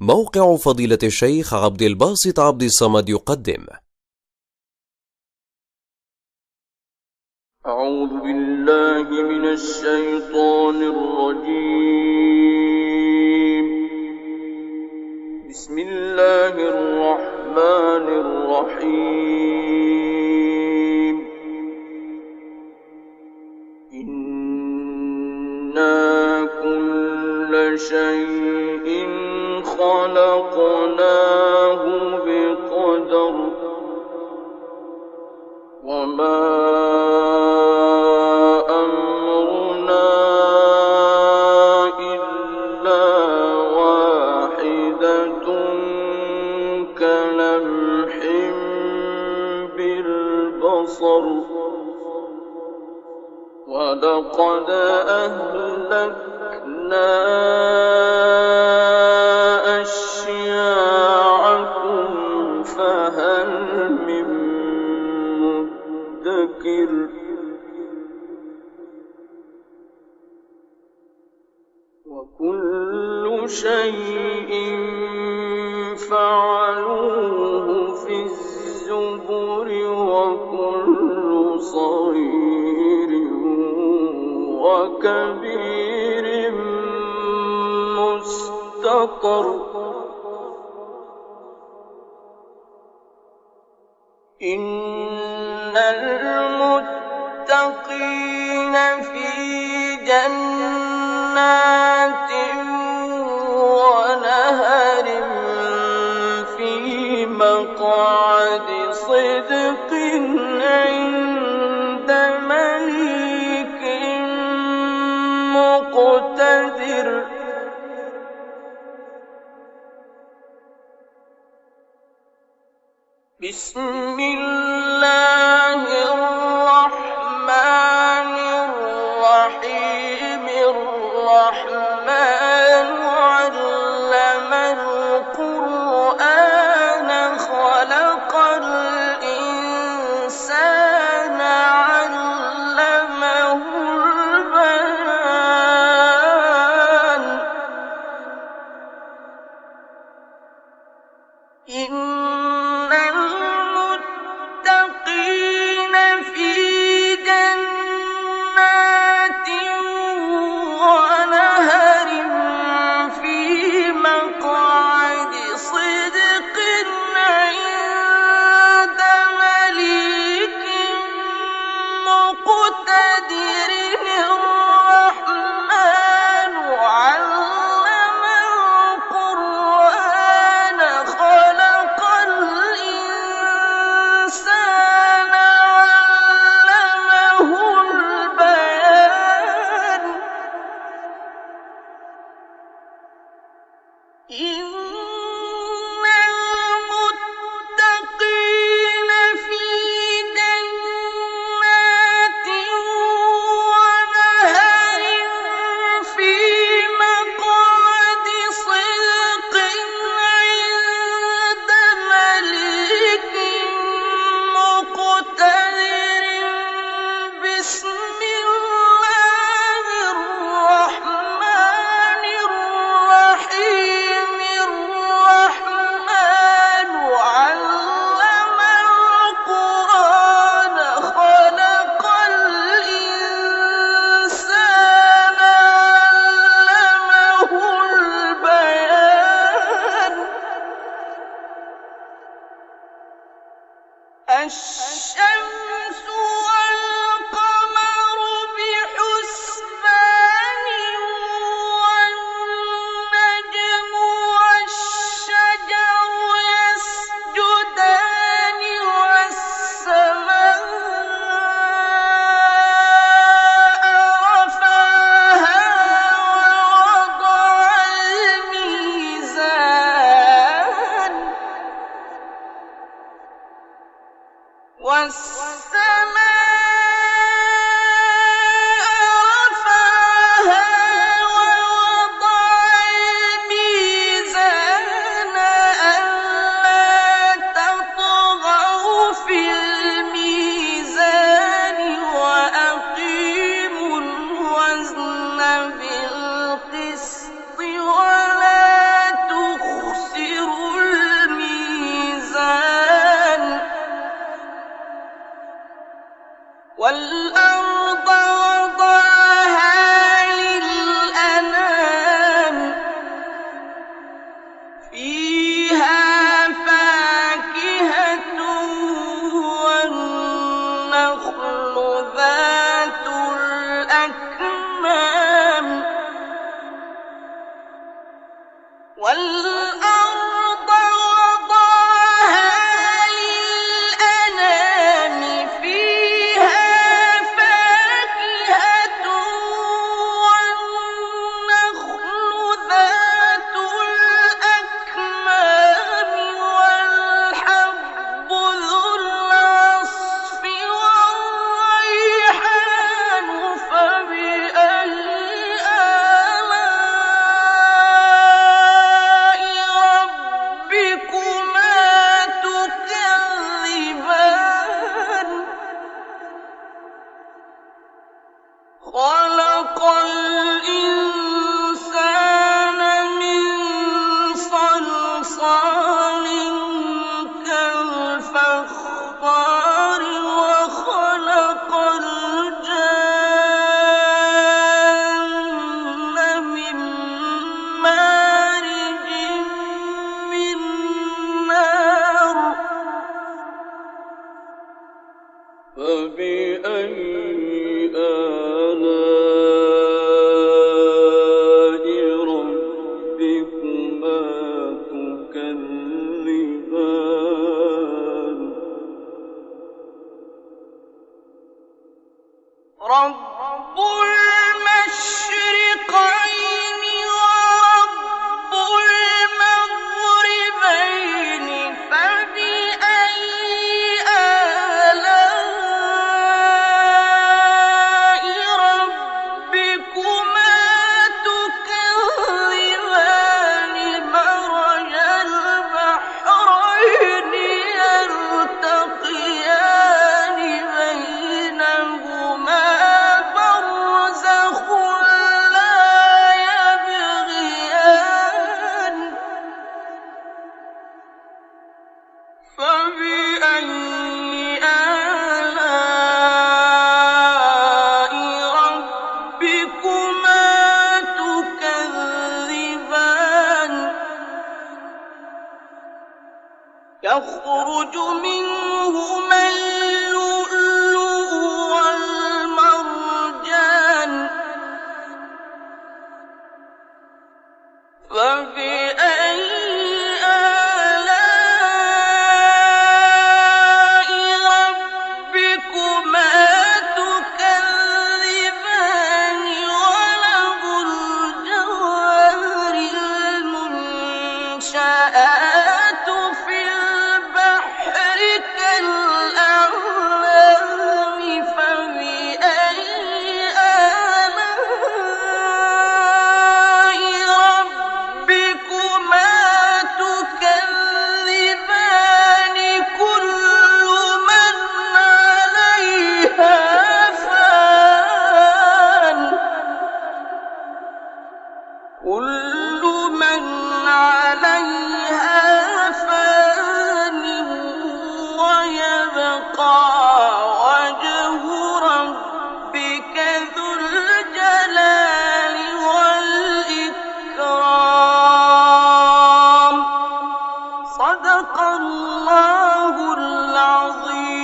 موقع فضيلة الشيخ عبد الباسط عبد الصمد يقدم. أعوذ بالله من الشيطان الرجيم. بسم الله الرحمن الرحيم. إنا كل شيء خلقناه بقدر وما أمرنا إلا واحدة كلمح بالبصر ولقد أهلكنا أشياعكم فهل من مدكر وكل شيء فعلوه في الزبر وكل صغير وكبير مستقر. إن المتقين في جنات ونهر في مقعد صدق عند مليك مقتدر. بسم الله الرحمن الرحيم. الرحمن علم القرآن خلق الإنسان علمه البيان. إن المتقين في جنات ونهر في مقعد صدق عند مليك مقتدر. الرحمن علم القرآن خلق الإنسان علمه البيان. إن المتقين في جنات ونهر في مقعد صدق عند مليك مقتدر. بسم الله الرحمن الرحيم. الرحمن علم القرآن خلق الإنسان علمه البيان. الشمس والقمر بحسبان والنجم والشجر يسجدان والسماء رفعها ووضع الميزان بالقسط ولا تخسرون. والأرض وضعها للأنام فيها فاكهة والنخل ذات الأكمام والحب ذو العصف والريحان فبأي ربكما تكذبان خلق الإنسان من صلصال كالفخار وخلق الجن من مارج من نار فبأي آلاء ربكما تكذبان رب المشرقين ورب المغربين فبأي آلاء ربكما تكذبان مرج البحرين يلتقيان بينهما برزخ لا يبغيان فبأي آلاء ربكما تكذبان يخرج منهما اللؤلؤ والمرجان فبأي آلاء ربكما تكذبان وله الجوار المنشآت في البحر كالأعلام فبأي آلاء ربكما تكذبان كل من عليها فان كل من عليها فان ويبقى وجه ربك ذو الجلال والإكرام صدق الله العظيم